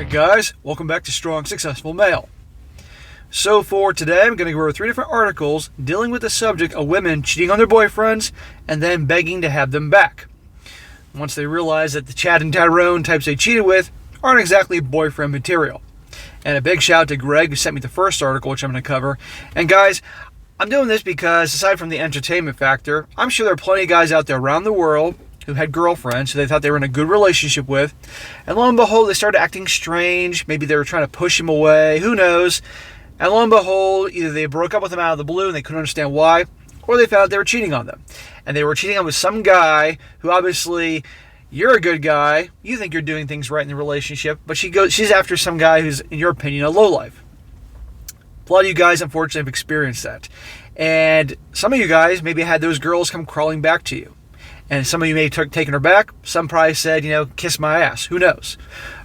Alright guys, welcome back to Strong Successful Male. So for today, I'm going to go over 3 different articles dealing with the subject of women cheating on their boyfriends and then begging to have them back. Once they realize that the Chad and Tyrone types they cheated with aren't exactly boyfriend material. And a big shout out to Greg who sent me the first article, which I'm going to cover. And guys, I'm doing this because aside from the entertainment factor, I'm sure there are plenty of guys out there around the world who had girlfriends who they thought they were in a good relationship with, and lo and behold, they started acting strange. Maybe they were trying to push him away, who knows, and lo and behold, either they broke up with him out of the blue and they couldn't understand why, or they found out they were cheating on them. And they were cheating on with some guy who obviously, you're a good guy, you think you're doing things right in the relationship, but she's after some guy who's, in your opinion, a lowlife. A lot of you guys, unfortunately, have experienced that. And some of you guys maybe had those girls come crawling back to you. And some of you may have taken her back. Some probably said, kiss my ass. Who knows?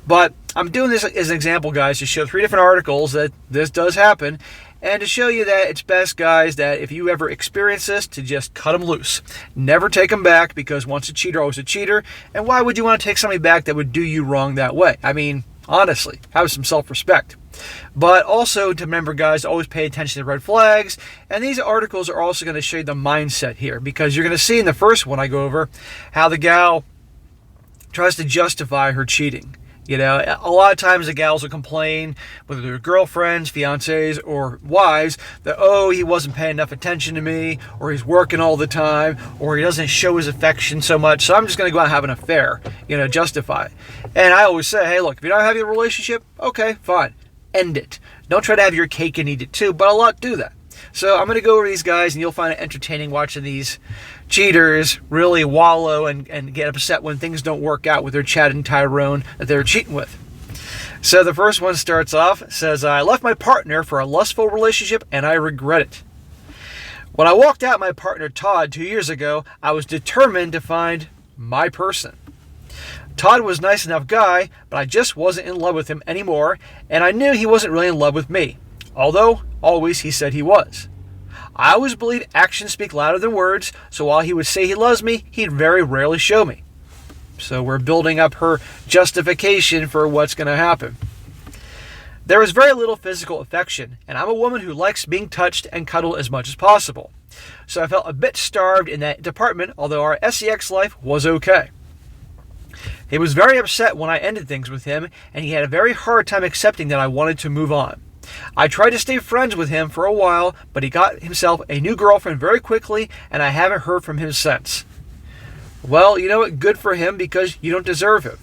But I'm doing this as an example, guys, to show 3 different articles that this does happen. And to show you that it's best, guys, that if you ever experience this, to just cut them loose. Never take them back, because once a cheater, always a cheater. And why would you want to take somebody back that would do you wrong that way? I mean, honestly, have some self-respect. But also to remember, guys, to always pay attention to red flags. And these articles are also going to show you the mindset here, because you're going to see in the first one I go over how the gal tries to justify her cheating. A lot of times the gals will complain, whether they're girlfriends, fiancés, or wives, that, oh, he wasn't paying enough attention to me, or he's working all the time, or he doesn't show his affection so much, so I'm just going to go out and have an affair, justify it. And I always say, hey, look, if you're not having a relationship, okay, fine. End it. Don't try to have your cake and eat it too, but a lot do that. So I'm going to go over these guys, and you'll find it entertaining watching these cheaters really wallow and get upset when things don't work out with their Chad and Tyrone that they're cheating with. So the first one starts off, says, I left my partner for a lustful relationship and I regret it. When I walked out my partner Todd 2 years ago, I was determined to find my person. Todd was a nice enough guy, but I just wasn't in love with him anymore, and I knew he wasn't really in love with me, although always he said he was. I always believe actions speak louder than words, so while he would say he loves me, he'd very rarely show me. So we're building up her justification for what's going to happen. There was very little physical affection, and I'm a woman who likes being touched and cuddled as much as possible. So I felt a bit starved in that department, although our sex life was okay. He was very upset when I ended things with him, and he had a very hard time accepting that I wanted to move on. I tried to stay friends with him for a while, but he got himself a new girlfriend very quickly, and I haven't heard from him since. Well, you know what? Good for him, because you don't deserve him.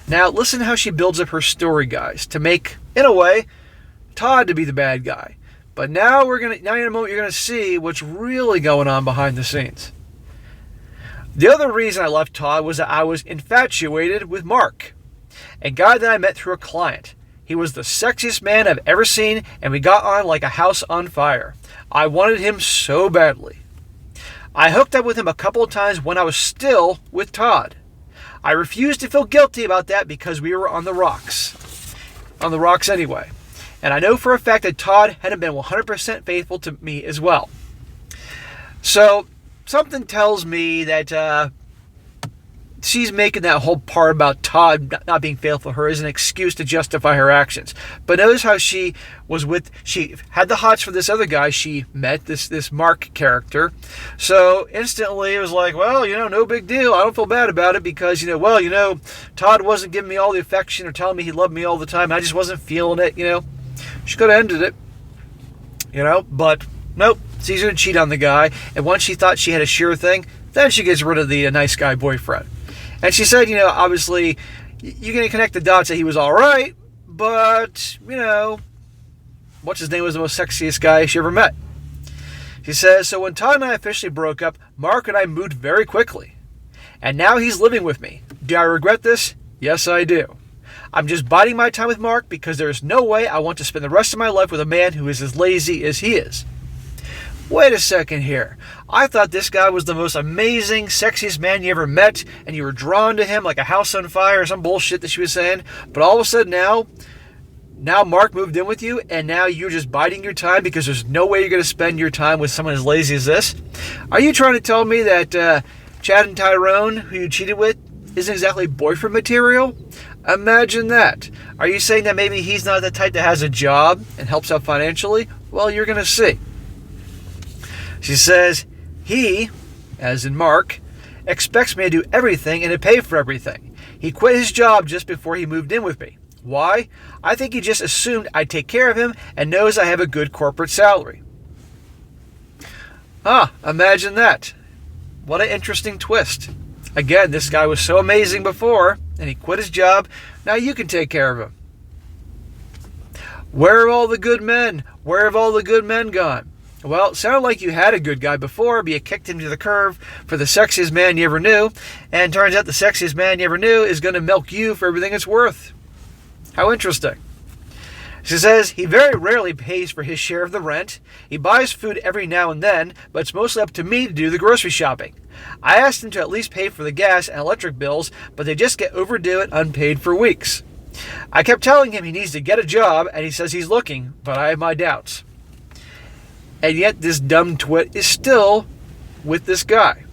Now, listen how she builds up her story, guys, to make, in a way, Todd to be the bad guy. But now in a moment, you're going to see what's really going on behind the scenes. The other reason I left Todd was that I was infatuated with Mark, a guy that I met through a client. He was the sexiest man I've ever seen, and we got on like a house on fire. I wanted him so badly. I hooked up with him a couple of times when I was still with Todd. I refused to feel guilty about that because we were on the rocks. On the rocks anyway. And I know for a fact that Todd hadn't been 100% faithful to me as well. So something tells me that she's making that whole part about Todd not being faithful to her as an excuse to justify her actions. But notice how she had the hots for this other guy she met, this Mark character. So instantly it was like, well, no big deal. I don't feel bad about it because, Todd wasn't giving me all the affection or telling me he loved me all the time. I just wasn't feeling it, She could have ended it, but nope. It's easier to cheat on the guy. And once she thought she had a sure thing, then she gets rid of the nice guy boyfriend. And she said, obviously, you can connect the dots that he was all right, but, what's his name was the most sexiest guy she ever met. She says, so when Todd and I officially broke up, Mark and I moved very quickly. And now he's living with me. Do I regret this? Yes, I do. I'm just biding my time with Mark because there is no way I want to spend the rest of my life with a man who is as lazy as he is. Wait a second here. I thought this guy was the most amazing, sexiest man you ever met, and you were drawn to him like a house on fire or some bullshit that she was saying. But all of a sudden now Mark moved in with you, and now you're just biding your time because there's no way you're going to spend your time with someone as lazy as this? Are you trying to tell me that Chad and Tyrone, who you cheated with, isn't exactly boyfriend material? Imagine that. Are you saying that maybe he's not the type that has a job and helps out financially? Well, you're going to see. She says, he, as in Mark, expects me to do everything and to pay for everything. He quit his job just before he moved in with me. Why? I think he just assumed I'd take care of him and knows I have a good corporate salary. Imagine that. What an interesting twist. Again, this guy was so amazing before, and he quit his job. Now you can take care of him. Where have all the good men? Where have all the good men gone? Well, it sounded like you had a good guy before, but you kicked him to the curb for the sexiest man you ever knew. And turns out the sexiest man you ever knew is going to milk you for everything it's worth. How interesting. She says he very rarely pays for his share of the rent. He buys food every now and then, but it's mostly up to me to do the grocery shopping. I asked him to at least pay for the gas and electric bills, but they just get overdue it unpaid for weeks. I kept telling him he needs to get a job, and he says he's looking, but I have my doubts. And yet this dumb twit is still with this guy.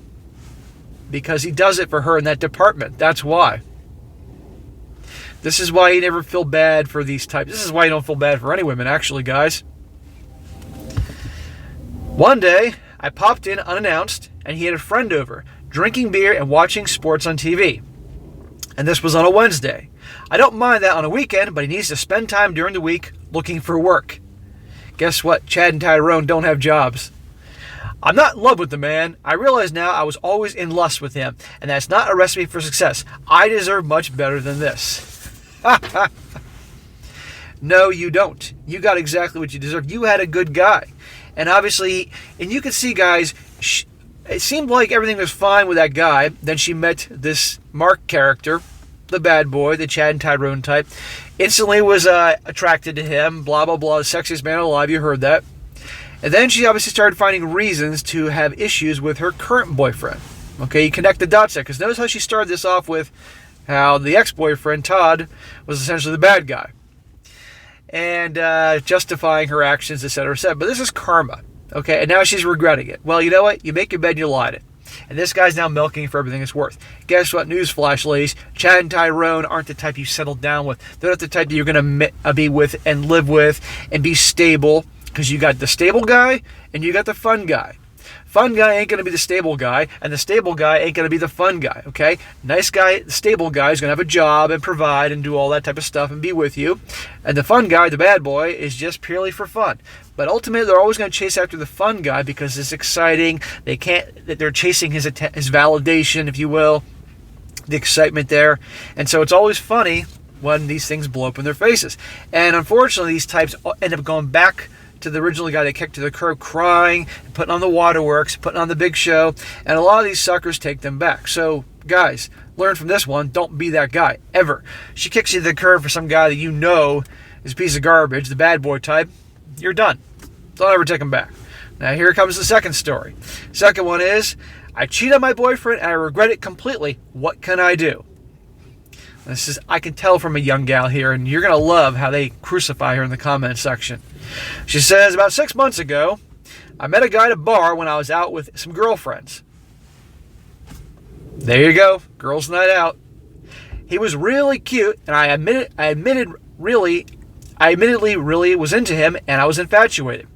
Because he does it for her in that department. That's why. This is why you never feel bad for these types. This is why you don't feel bad for any women, actually, guys. One day, I popped in unannounced, and he had a friend over, drinking beer and watching sports on TV. And this was on a Wednesday. I don't mind that on a weekend, but he needs to spend time during the week looking for work. Guess what? Chad and Tyrone don't have jobs. I'm not in love with the man. I realize now I was always in lust with him, and that's not a recipe for success. I deserve much better than this. No, you don't. You got exactly what you deserve. You had a good guy. And obviously, and you can see, guys, it seemed like everything was fine with that guy. Then she met this Mark character, the bad boy, the Chad and Tyrone type. Instantly was attracted to him, blah, blah, blah, the sexiest man alive. You heard that. And then she obviously started finding reasons to have issues with her current boyfriend. Okay, you connect the dots there. Because notice how she started this off with how the ex-boyfriend, Todd, was essentially the bad guy. And justifying her actions, etc., etc. But this is karma. Okay, and now she's regretting it. Well, you know what? You make your bed and you lie in it. And this guy's now milking for everything it's worth. Guess what? Newsflash, ladies. Chad and Tyrone aren't the type you settle down with. They're not the type that you're going to be with and live with and be stable. Because you got the stable guy and you got the fun guy. Fun guy ain't going to be the stable guy, and the stable guy ain't going to be the fun guy, okay? Nice guy, the stable guy is going to have a job and provide and do all that type of stuff and be with you. And the fun guy, the bad boy, is just purely for fun. But ultimately, they're always going to chase after the fun guy because it's exciting. They're chasing his validation, if you will, the excitement there. And so it's always funny when these things blow up in their faces. And unfortunately, these types end up going back to the original guy they kicked to the curb, crying, putting on the waterworks, putting on the big show, and a lot of these suckers take them back. So, guys, learn from this one. Don't be that guy, ever. She kicks you to the curb for some guy that you know is a piece of garbage, the bad boy type. You're done. Don't ever take them back. Now, here comes the second story. Second one is, I cheat on my boyfriend and I regret it completely. What can I do? This is, I can tell from a young gal here, and you're going to love how they crucify her in the comment section. She says, about 6 months ago, I met a guy at a bar when I was out with some girlfriends. There you go, girls' night out. He was really cute, and I admittedly really was into him, and I was infatuated.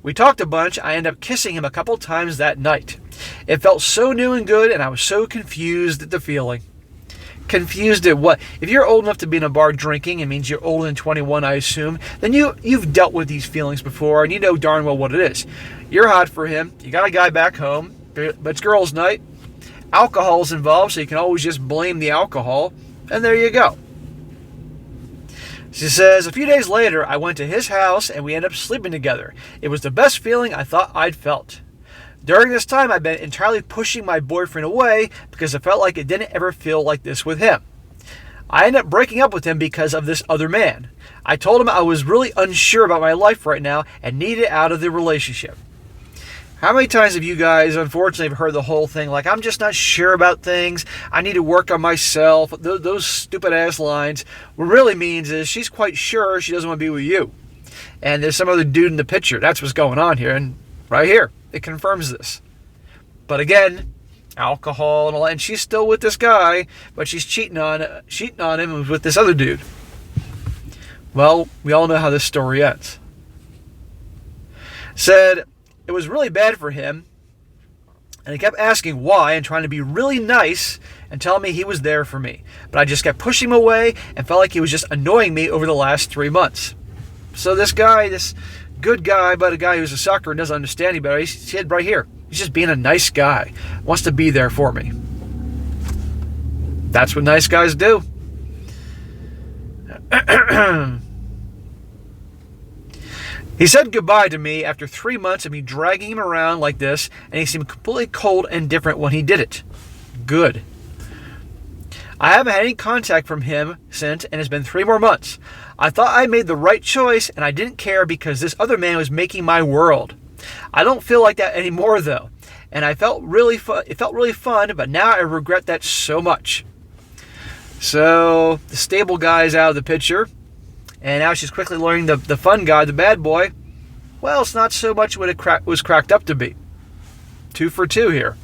We talked a bunch. I ended up kissing him a couple times that night. It felt so new and good, and I was so confused at the feeling. Confused at what? If you're old enough to be in a bar drinking, it means you're older than 21, I assume, then you've dealt with these feelings before, and you know darn well what it is. You're hot for him. You got a guy back home, but it's girls' night. Alcohol's involved, so you can always just blame the alcohol, and there you go. She says, a few days later, I went to his house, and we ended up sleeping together. It was the best feeling I thought I'd felt. During this time, I've been entirely pushing my boyfriend away because I felt like it didn't ever feel like this with him. I ended up breaking up with him because of this other man. I told him I was really unsure about my life right now and needed out of the relationship. How many times have you guys, unfortunately, have heard the whole thing like, I'm just not sure about things, I need to work on myself, those stupid-ass lines? What it really means is she's quite sure she doesn't want to be with you. And there's some other dude in the picture. That's what's going on here, and right here. It confirms this. But again, alcohol and all that, and she's still with this guy, but she's cheating on him with this other dude. Well, we all know how this story ends. Said it was really bad for him, and he kept asking why and trying to be really nice and telling me he was there for me. But I just kept pushing him away and felt like he was just annoying me over the last 3 months. So this guy, this good guy, but a guy who's a sucker and doesn't understand any better, he's right here. He's just being a nice guy. Wants to be there for me. That's what nice guys do. He said goodbye to me after 3 months of me dragging him around like this, and he seemed completely cold and different when he did it. Good. I haven't had any contact from him since, and it's been 3 more months. I thought I made the right choice, and I didn't care because this other man was making my world. I don't feel like that anymore, though, and it felt really fun, but now I regret that so much. So the stable guy is out of the picture. And now she's quickly learning the fun guy, the bad boy, well, it's not so much what it was cracked up to be. 2 for 2 here.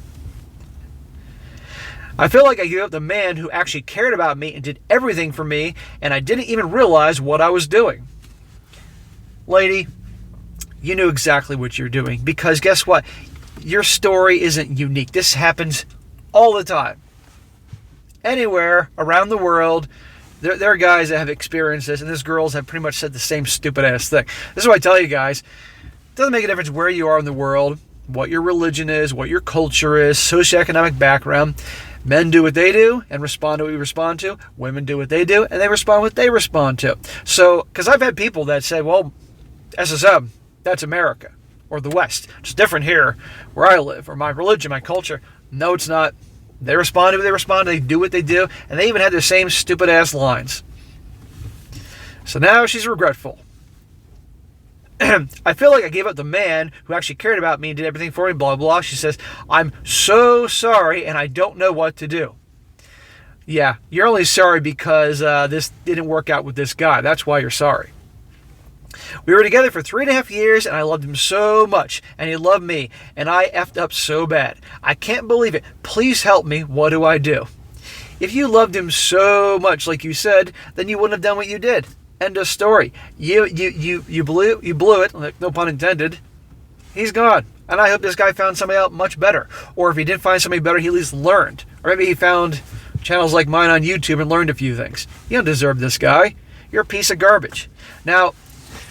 I feel like I gave up the man who actually cared about me and did everything for me, and I didn't even realize what I was doing. Lady, you knew exactly what you're doing, because guess what? Your story isn't unique. This happens all the time. Anywhere around the world, there are guys that have experienced this, and these girls have pretty much said the same stupid-ass thing. This is what I tell you guys. It doesn't make a difference where you are in the world, what your religion is, what your culture is, socioeconomic background. Men do what they do and respond to what we respond to. Women do what they do, and they respond what they respond to. So, because I've had people that say, well, SSM, that's America, or the West. It's different here where I live, or my religion, my culture. No, it's not. They respond to what they respond to, they do what they do, and they even had the same stupid-ass lines. So now she's regretful. I feel like I gave up the man who actually cared about me and did everything for me, blah, blah. She says, I'm so sorry, and I don't know what to do. Yeah, you're only sorry because this didn't work out with this guy. That's why you're sorry. We were together for 3.5 years, and I loved him so much, and he loved me, and I effed up so bad. I can't believe it. Please help me. What do I do? If you loved him so much, like you said, then you wouldn't have done what you did. End of story. You blew it, like, no pun intended. He's gone, and I hope this guy found somebody else much better. Or if he didn't find somebody better, he at least learned. Or maybe he found channels like mine on YouTube and learned a few things. You don't deserve this guy. You're a piece of garbage. Now,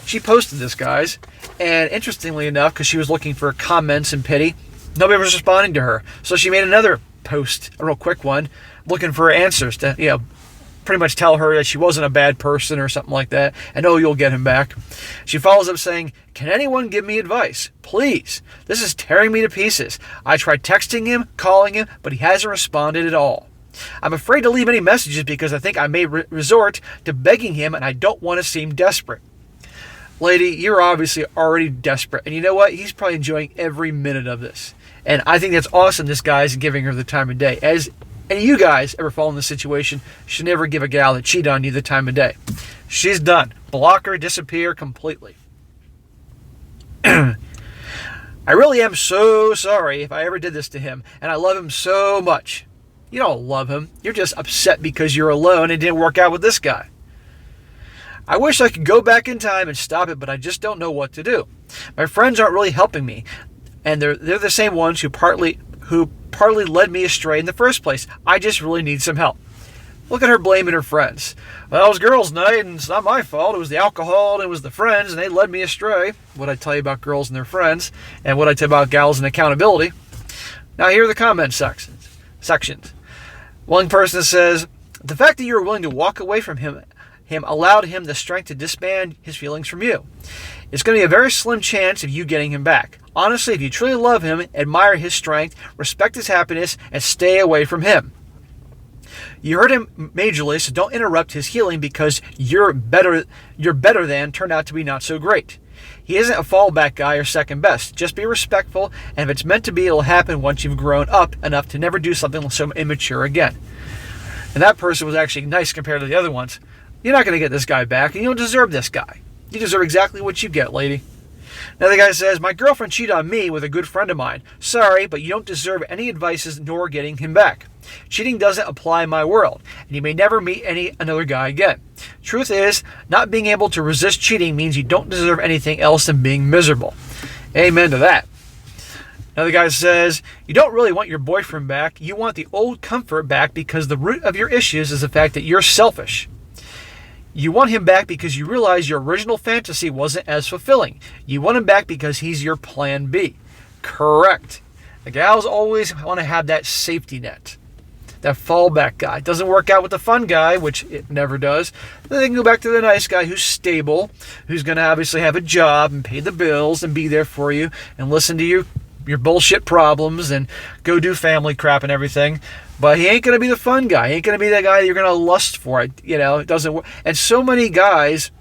she posted this, guys, and interestingly enough, because she was looking for comments and pity, nobody was responding to her. So she made another post, a real quick one, looking for answers to, pretty much tell her that she wasn't a bad person or something like that, and oh, you'll get him back. She follows up saying, can anyone give me advice? Please. This is tearing me to pieces. I tried texting him, calling him, but he hasn't responded at all. I'm afraid to leave any messages because I think I may resort to begging him, and I don't want to seem desperate. Lady, you're obviously already desperate. And you know what? He's probably enjoying every minute of this. And I think that's awesome, this guy's giving her the time of day. As any of you guys ever fall in this situation, you should never give a gal that cheated on you the time of day. She's done. Block her, disappear completely. I really am so sorry if I ever did this to him. And I love him so much. You don't love him. You're just upset because you're alone and it didn't work out with this guy. I wish I could go back in time and stop it, but I just don't know what to do. My friends aren't really helping me, and they're the same ones who partly led me astray in the first place. I just really need some help. Look at her blaming her friends. Well, it was girls' night, and it's not my fault. It was the alcohol, and it was the friends, and they led me astray. What I tell you about girls and their friends, and what I tell you about gals and accountability. Now here are the comment sections. One person says, the fact that you were willing to walk away from him allowed him the strength to disband his feelings from you. It's going to be a very slim chance of you getting him back. Honestly, if you truly love him, admire his strength, respect his happiness, and stay away from him. You hurt him majorly, so don't interrupt his healing because your better than turned out to be not so great. He isn't a fallback guy or second best. Just be respectful, and if it's meant to be, it'll happen once you've grown up enough to never do something so immature again. And that person was actually nice compared to the other ones. You're not going to get this guy back, and you don't deserve this guy. You deserve exactly what you get, lady. Another guy says, my girlfriend cheated on me with a good friend of mine. Sorry, but you don't deserve any advices nor getting him back. Cheating doesn't apply in my world, and you may never meet another guy again. Truth is, not being able to resist cheating means you don't deserve anything else than being miserable. Amen to that. Another guy says, you don't really want your boyfriend back. You want the old comfort back because the root of your issues is the fact that you're selfish. You want him back because you realize your original fantasy wasn't as fulfilling. You want him back because he's your plan B. Correct. The gals always want to have that safety net, that fallback guy. It doesn't work out with the fun guy, which it never does. Then they can go back to the nice guy who's stable, who's going to obviously have a job and pay the bills and be there for you and listen to your bullshit problems and go do family crap and everything. But he ain't going to be the fun guy. He ain't going to be that guy that you're going to lust for. It doesn't work. And so many guys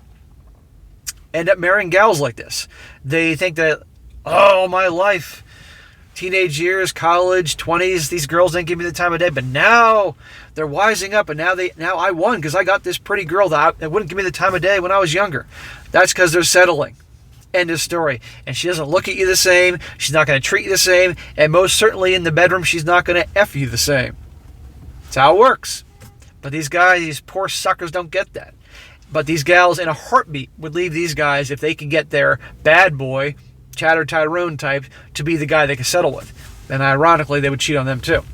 end up marrying gals like this. They think that, oh, my life, teenage years, college, 20s, these girls didn't give me the time of day. But now they're wising up, and now I won because I got this pretty girl that wouldn't give me the time of day when I was younger. That's because they're settling. End of story. And she doesn't look at you the same. She's not going to treat you the same. And most certainly in the bedroom, she's not going to F you the same. That's how it works. But these guys, these poor suckers, don't get that. But these gals in a heartbeat would leave these guys if they can get their bad boy, Chatter Tyrone type, to be the guy they can settle with. And ironically, they would cheat on them too.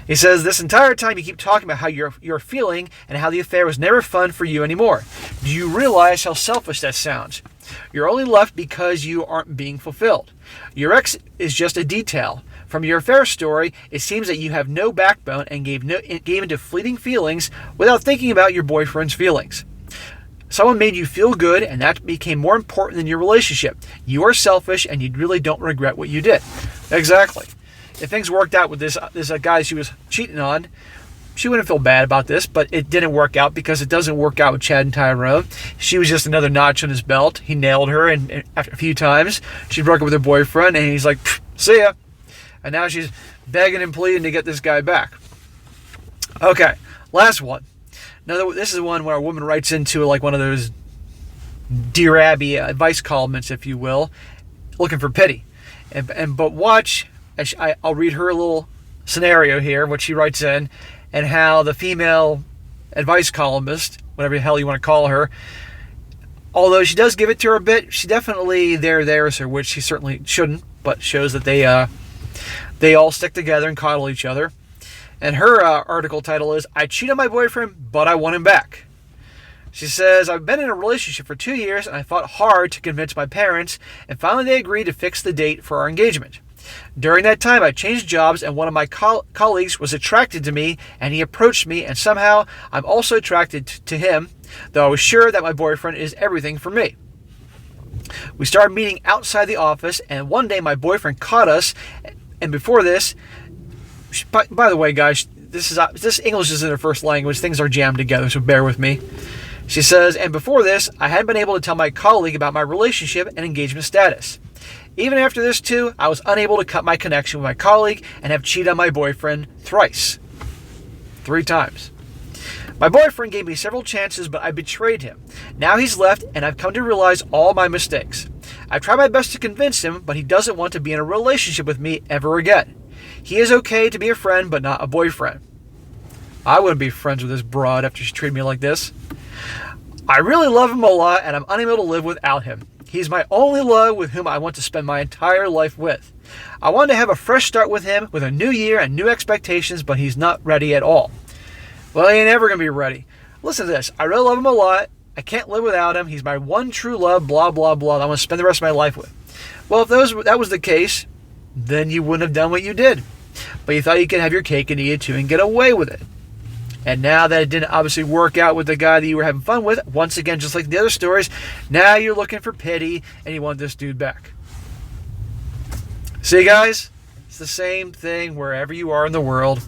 He says, this entire time you keep talking about how you're feeling and how the affair was never fun for you anymore. Do you realize how selfish that sounds? You're only left because you aren't being fulfilled. Your ex is just a detail. From your affair story, it seems that you have no backbone and gave into fleeting feelings without thinking about your boyfriend's feelings. Someone made you feel good, and that became more important than your relationship. You are selfish, and you really don't regret what you did. Exactly. If things worked out with this guy she was cheating on, she wouldn't feel bad about this, but it didn't work out because it doesn't work out with Chad and Tyrone. She was just another notch on his belt. He nailed her, and after a few times, she broke up with her boyfriend, and he's like, see ya. And now she's begging and pleading to get this guy back. Okay, last one. Now, this is one where a woman writes into like one of those Dear Abby advice columns, if you will, looking for pity. But watch, I'll read her little scenario here, what she writes in, and how the female advice columnist, whatever the hell you want to call her, although she does give it to her a bit, she definitely there's her, which she certainly shouldn't, but shows that they all stick together and coddle each other. And her article title is, I cheat on my boyfriend, but I want him back. She says, I've been in a relationship for 2 years, and I fought hard to convince my parents, and finally they agreed to fix the date for our engagement. During that time, I changed jobs, and one of my colleagues was attracted to me, and he approached me, and somehow I'm also attracted to him, though I was sure that my boyfriend is everything for me. We started meeting outside the office, and one day my boyfriend caught us, and before this, by the way, guys, this English isn't her first language. Things are jammed together, so bear with me. She says, and before this, I hadn't been able to tell my colleague about my relationship and engagement status. Even after this, too, I was unable to cut my connection with my colleague and have cheated on my boyfriend thrice. 3 times. My boyfriend gave me several chances, but I betrayed him. Now he's left, and I've come to realize all my mistakes. I've tried my best to convince him, but he doesn't want to be in a relationship with me ever again. He is okay to be a friend, but not a boyfriend. I wouldn't be friends with this broad after she treated me like this. I really love him a lot, and I'm unable to live without him. He's my only love with whom I want to spend my entire life with. I want to have a fresh start with him, with a new year and new expectations, but he's not ready at all. Well, he ain't ever going to be ready. Listen to this. I really love him a lot. I can't live without him. He's my one true love, blah, blah, blah. I want to spend the rest of my life with. Well, if that was the case, then you wouldn't have done what you did. But you thought you could have your cake and eat it too and get away with it. And now that it didn't obviously work out with the guy that you were having fun with, once again, just like the other stories, now you're looking for pity and you want this dude back. See, guys? It's the same thing wherever you are in the world.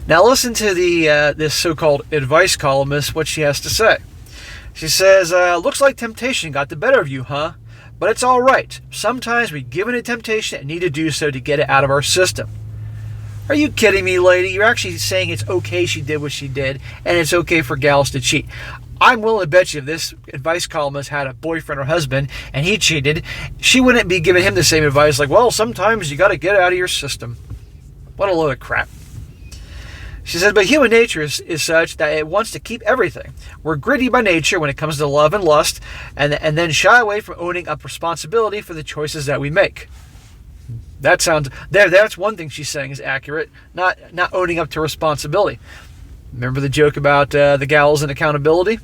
Now listen to this so-called advice columnist, what she has to say. She says, looks like temptation got the better of you, huh? But it's all right. Sometimes we give in to temptation and need to do so to get it out of our system. Are you kidding me, lady? You're actually saying it's okay she did what she did, and it's okay for gals to cheat. I'm willing to bet you if this advice columnist had a boyfriend or husband and he cheated, she wouldn't be giving him the same advice like, well, sometimes you got to get out of your system. What a load of crap. She says, but human nature is such that it wants to keep everything. We're gritty by nature when it comes to love and lust, and then shy away from owning up responsibility for the choices that we make. That sounds, that's one thing she's saying is accurate, not owning up to responsibility. Remember the joke about the gals and accountability?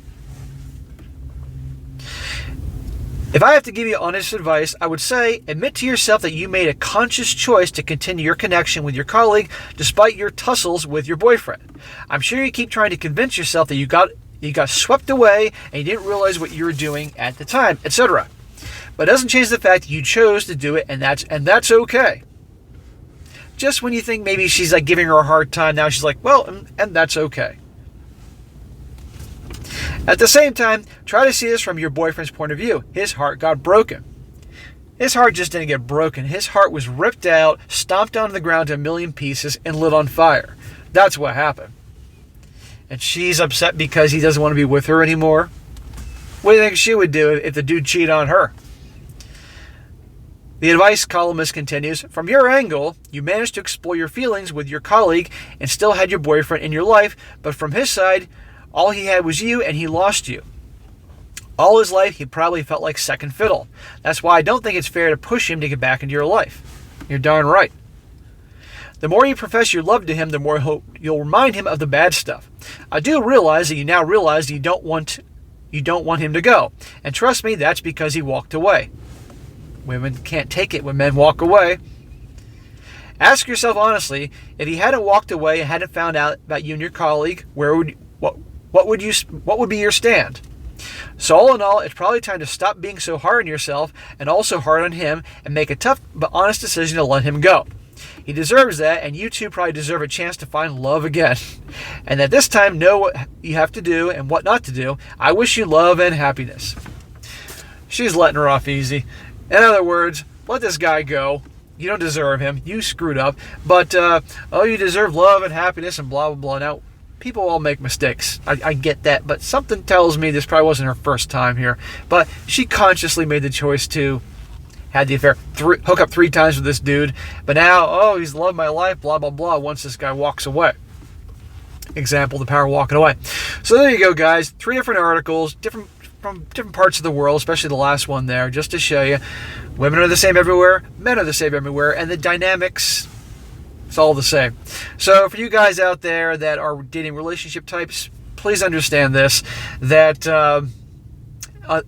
If I have to give you honest advice, I would say admit to yourself that you made a conscious choice to continue your connection with your colleague despite your tussles with your boyfriend. I'm sure you keep trying to convince yourself that you got swept away and you didn't realize what you were doing at the time, etc. But it doesn't change the fact that you chose to do it, and that's okay. Just when you think maybe she's like giving her a hard time, now she's like, well, and that's okay. At the same time, try to see this from your boyfriend's point of view. His heart got broken. His heart just didn't get broken. His heart was ripped out, stomped onto the ground to a million pieces, and lit on fire. That's what happened. And she's upset because he doesn't want to be with her anymore. What do you think she would do if the dude cheated on her? The advice columnist continues, from your angle, you managed to explore your feelings with your colleague and still had your boyfriend in your life, but from his side, all he had was you and he lost you. All his life, he probably felt like second fiddle. That's why I don't think it's fair to push him to get back into your life. You're darn right. The more you profess your love to him, the more you'll remind him of the bad stuff. I do realize that you now realize you don't want him to go. And trust me, that's because he walked away. Women can't take it when men walk away. Ask yourself honestly, if he hadn't walked away and hadn't found out about you and your colleague, what would be your stand? So all in all, it's probably time to stop being so hard on yourself and also hard on him and make a tough but honest decision to let him go. He deserves that, and you two probably deserve a chance to find love again. And at this time, know what you have to do and what not to do. I wish you love and happiness. She's letting her off easy. In other words, let this guy go. You don't deserve him. You screwed up. But, you deserve love and happiness and blah, blah, blah. Now, people all make mistakes. I get that. But something tells me this probably wasn't her first time here. But she consciously made the choice to have the affair, hook up 3 times with this dude. But now, he's the love of my life, blah, blah, blah, once this guy walks away. Example, the power of walking away. So there you go, guys. 3 different articles, from different parts of the world, especially the last one there, just to show you women are the same everywhere, men are the same everywhere, and the dynamics, it's all the same. So for you guys out there that are dating relationship types, please understand this, that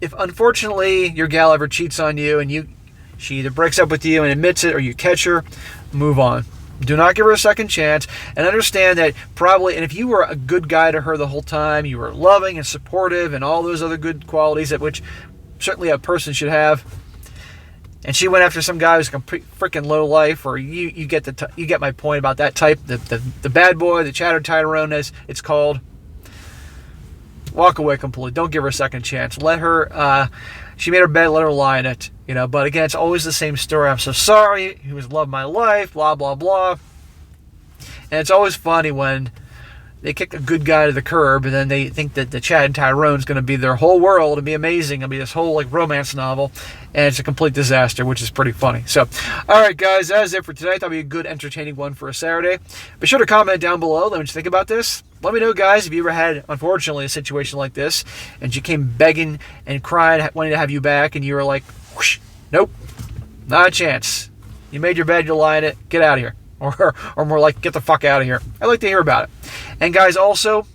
if unfortunately your gal ever cheats on you and she either breaks up with you and admits it or you catch her, move on. Do not give her a second chance, and understand that probably, and if you were a good guy to her the whole time, you were loving and supportive and all those other good qualities that which certainly a person should have, and she went after some guy who's complete freaking low life, or you get my point about that type, the bad boy, the chatter tyrone as it's called. Walk away completely. Don't give her a second chance. Let her, she made her bed, let her lie in it. But again, it's always the same story. I'm so sorry. He was love of my life, blah, blah, blah. And it's always funny when they kick a good guy to the curb and then they think that the Chad and Tyrone is going to be their whole world and be amazing. It'll be this whole romance novel, and it's a complete disaster, which is pretty funny. So, all right, guys, that is it for today. That'll be a good, entertaining one for a Saturday. Be sure to comment down below. Let me what you think about this. Let me know, guys, if you ever had, unfortunately, a situation like this, and she came begging and crying, wanting to have you back, and you were like, whoosh, nope, not a chance. You made your bed, you lie in it, get out of here. Or more like, get the fuck out of here. I'd like to hear about it. And guys, also,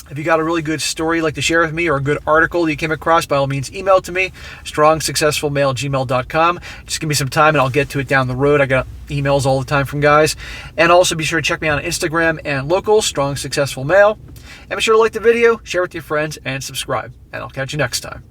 if you got a really good story you'd like to share with me or a good article that you came across, by all means, email to me, strongsuccessfulmale@gmail.com. Just give me some time and I'll get to it down the road. I got emails all the time from guys. And also be sure to check me out on Instagram and local, Strong Successful Male. And be sure to like the video, share with your friends, and subscribe. And I'll catch you next time.